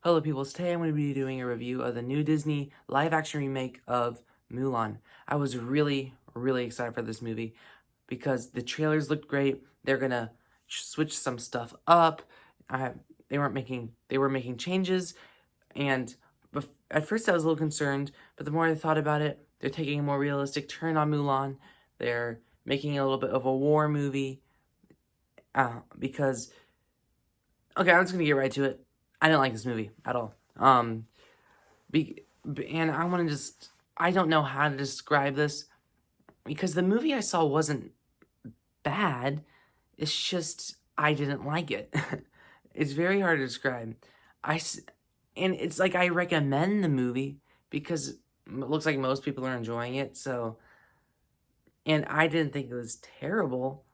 Hello people, today I'm going to be doing a review of the new Disney live-action remake of Mulan. I was really excited for this movie because the trailers looked great. They're going to switch some stuff up. They were making changes, and at first I was a little concerned, but the more I thought about it, they're taking a more realistic turn on Mulan. They're making it a little bit of a war movie because, okay, I'm just going to get right to it. I didn't like this movie at all. And I want to I don't know how to describe this because the movie I saw wasn't bad. It's just, I didn't like it. It's very hard to describe. And it's like I recommend the movie because it looks like most people are enjoying it. So, and I didn't think it was terrible,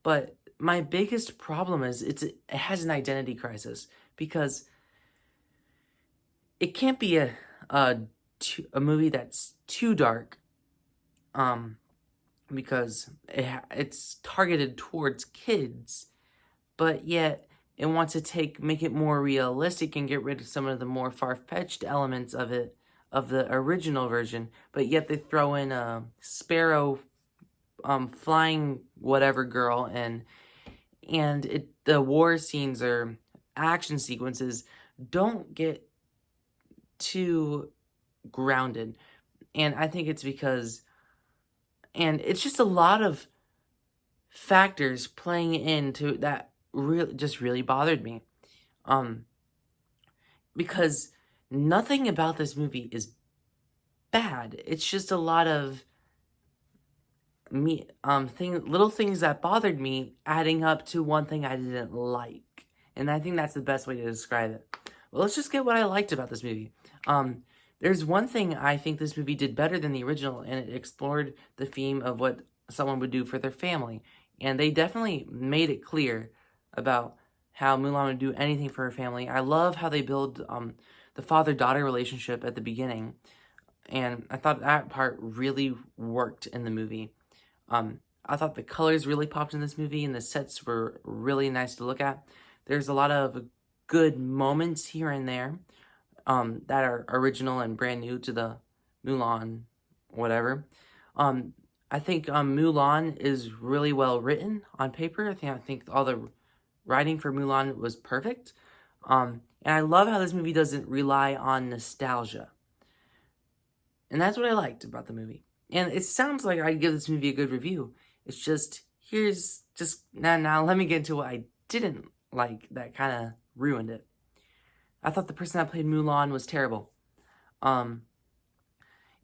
but my biggest problem is it has an identity crisis because it can't be a movie that's too dark, because it's targeted towards kids, but yet it wants to make it more realistic and get rid of some of the more far-fetched elements of it, of the original version, but yet they throw in a sparrow, flying whatever girl, and the war scenes or action sequences don't get too grounded. And I think it's because, and it's just a lot of factors playing into that really bothered me. Because nothing about this movie is bad. It's just a lot of little things that bothered me adding up to one thing I didn't like. And I think that's the best way to describe it. Well, let's just get what I liked about this movie. There's one thing I think this movie did better than the original, and it explored the theme of what someone would do for their family. And they definitely made it clear about how Mulan would do anything for her family. I love how they build the father-daughter relationship at the beginning. And I thought that part really worked in the movie. I thought the colors really popped in this movie, and the sets were really nice to look at. There's a lot of good moments here and there that are original and brand new to the Mulan, whatever. I think Mulan is really well written on paper. I think all the writing for Mulan was perfect. And I love how this movie doesn't rely on nostalgia. And that's what I liked about the movie. And it sounds like I'd give this movie a good review. It's just, now let me get into what I didn't like that kind of ruined it. I thought the person that played Mulan was terrible. And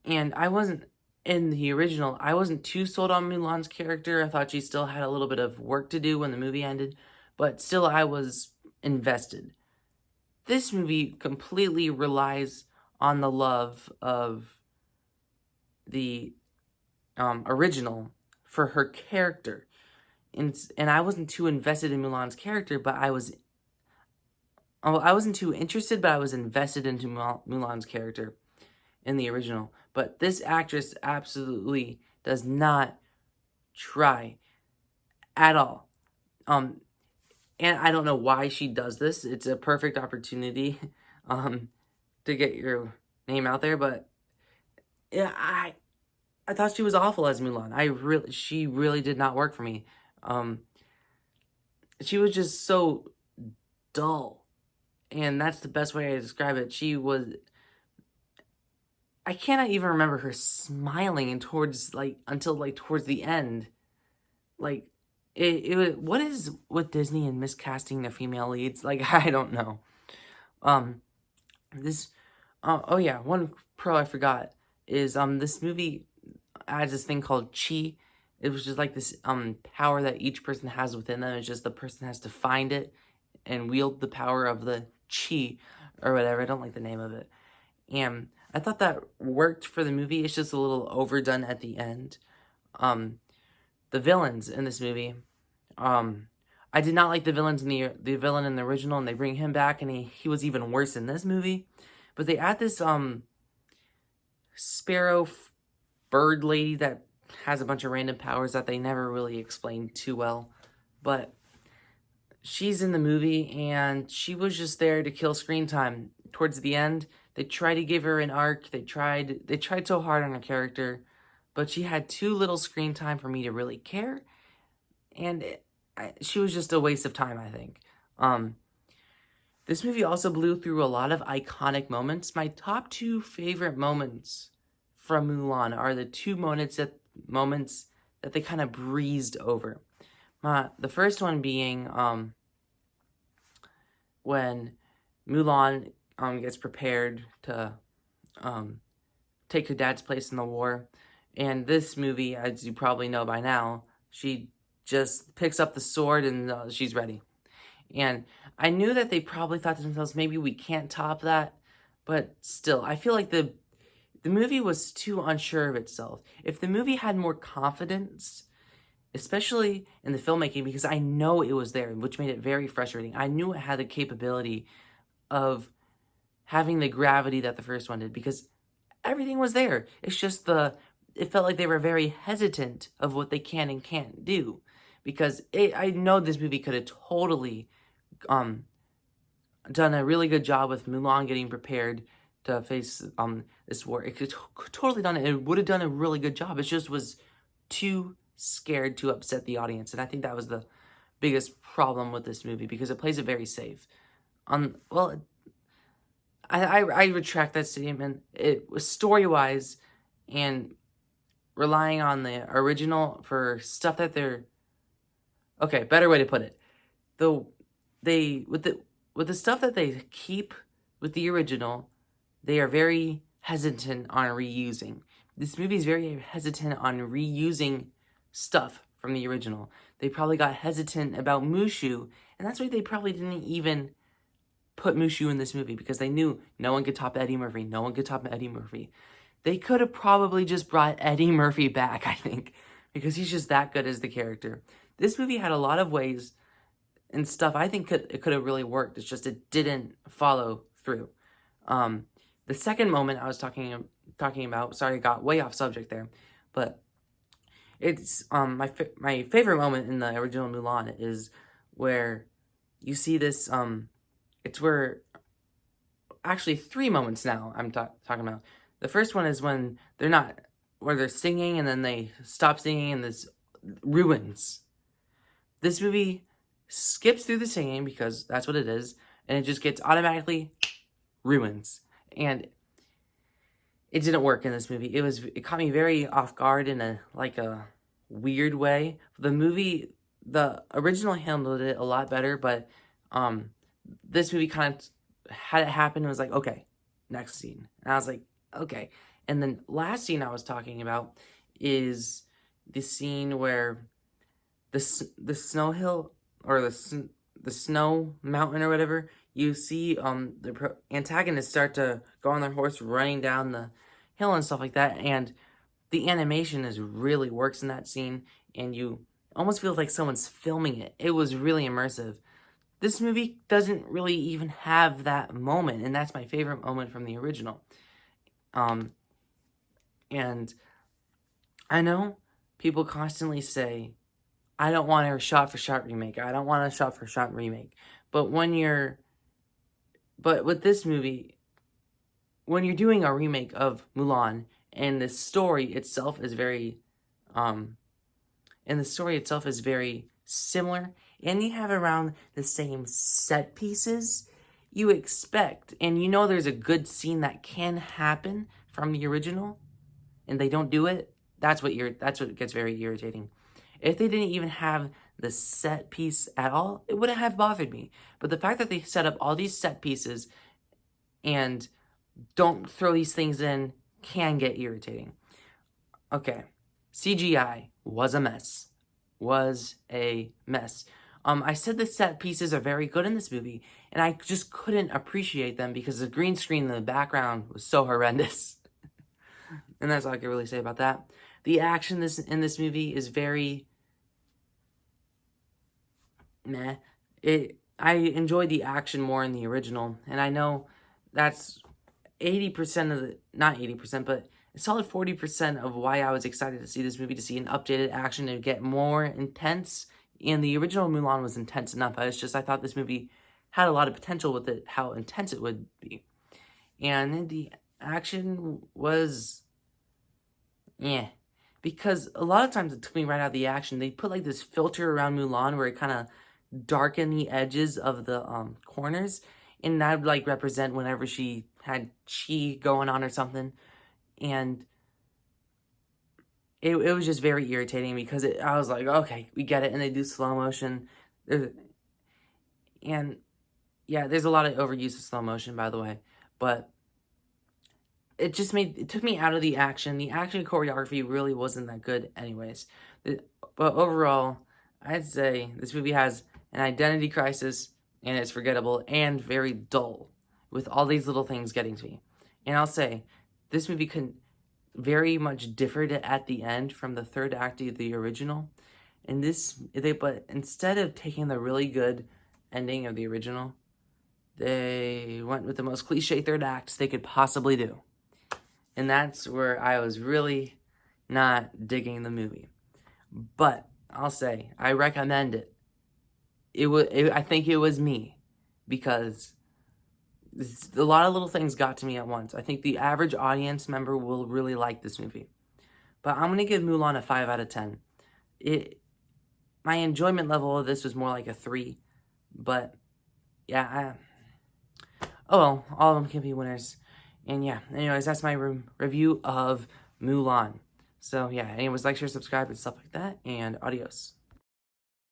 in the original, I wasn't too sold on Mulan's character. I thought she still had a little bit of work to do when the movie ended, but still I was invested. This movie completely relies on the love of the original for her character. And I wasn't too invested in Mulan's character, but I wasn't too interested, but I was invested into Mulan's character in the original. But this actress absolutely does not try at all. And I don't know why she does this. It's a perfect opportunity to get your name out there, but yeah, I thought she was awful as Mulan. She really did not work for me. She was just so dull. And that's the best way I describe it. I cannot even remember her smiling until towards the end. Like, what is with Disney and miscasting their female leads? Like, I don't know. Oh yeah, one pro I forgot is, this movie has this thing called chi. It was just like this, power that each person has within them. It's just the person has to find it and wield the power of the chi, or whatever. I don't like the name of it. And I thought that worked for the movie. It's just a little overdone at the end. The villains in this movie, I did not like the villain in the original, and they bring him back, and he was even worse in this movie. But they add this sparrow bird lady that has a bunch of random powers that they never really explained too well. But she's in the movie, and she was just there to kill screen time towards the end, they tried to give her an arc. They tried so hard on her character, but she had too little screen time for me to really care, and she was just a waste of time, I think. This movie also blew through a lot of iconic moments. My top two favorite moments from Mulan are the two moments that they kind of breezed over. The first one being when Mulan gets prepared to take her dad's place in the war. And this movie, as you probably know by now, she just picks up the sword and she's ready. And I knew that they probably thought to themselves, maybe we can't top that. But still, I feel like the movie was too unsure of itself. If the movie had more confidence, especially in the filmmaking, because I know it was there, which made it very frustrating. I knew it had the capability of having the gravity that the first one did, because everything was there. It's just it felt like they were very hesitant of what they can and can't do. Because I know this movie could have totally done a really good job with Mulan getting prepared to face this war. It could totally done it. It would have done a really good job. It just was too scared to upset the audience, and I think that was the biggest problem with this movie, because it plays it very safe. Well, I retract that statement. It was story-wise and relying on the original for stuff that they're... Okay, better way to put it. With the stuff that they keep with the original, they are very hesitant on reusing. This movie is very hesitant on reusing stuff from the original. They probably got hesitant about Mushu, and that's why they probably didn't even put Mushu in this movie, because they knew no one could top Eddie Murphy. No one could top Eddie Murphy. They could have probably just brought Eddie Murphy back, I think, because he's just that good as the character. This movie had a lot of ways and stuff I think it could have really worked. It's just it didn't follow through. The second moment I was talking about, sorry, I got way off subject there, but it's my favorite moment in the original Mulan is where you see this. It's where actually three moments now I'm talking about. The first one is when where they're singing and then they stop singing and this ruins. This movie skips through the singing because that's what it is, and it just gets automatically ruins. And it didn't work in this movie. It caught me very off guard in a weird way. The original handled it a lot better, but this movie kind of had it happen and was like, okay, next scene. And I was like, okay. And then last scene I was talking about is the scene where the snow hill, or the snow mountain or whatever, you see the antagonists start to go on their horse running down the hill and stuff like that, and the animation really works in that scene, and you almost feel like someone's filming it. It was really immersive. This movie doesn't really even have that moment, and that's my favorite moment from the original. And I know people constantly say, I don't want a shot-for-shot remake. I don't want a shot-for-shot remake. But with this movie, when you're doing a remake of Mulan, and the story itself is very similar, and you have around the same set pieces, you expect, and you know there's a good scene that can happen from the original, and they don't do it, that's what gets very irritating. If they didn't even have the set piece at all, it wouldn't have bothered me. But the fact that they set up all these set pieces and don't throw these things in can get irritating. Okay, CGI was a mess. I said the set pieces are very good in this movie, and I just couldn't appreciate them because the green screen in the background was so horrendous. And that's all I can really say about that. The action in this movie is very meh. I enjoyed the action more in the original, and I know that's 80% of not 80%, but a solid 40% of why I was excited to see this movie, to see an updated action and get more intense. And the original Mulan was intense enough. I thought this movie had a lot of potential with it, how intense it would be. and the action was, yeah. Because a lot of times it took me right out of the action. They put like this filter around Mulan where it kind of darkened the edges of the corners, and that would like represent whenever she had chi going on or something. And it was just very irritating because I was like, okay, we get it, and they do slow motion. And yeah, there's a lot of overuse of slow motion, by the way, but it took me out of the action. The action choreography really wasn't that good anyways. But overall, I'd say this movie has an identity crisis, and it's forgettable and very dull, with all these little things getting to me. And I'll say, this movie can very much differed at the end from the third act of the original. And but instead of taking the really good ending of the original, they went with the most cliche third act they could possibly do. And that's where I was really not digging the movie. But I'll say, I recommend it. I think it was me, because a lot of little things got to me at once. I think the average audience member will really like this movie. But I'm going to give Mulan a 5 out of 10. My enjoyment level of this was more like a 3. But, yeah, oh well, all of them can be winners. And yeah, anyways, that's my review of Mulan. So yeah, anyways, like, share, subscribe, and stuff like that. And adios.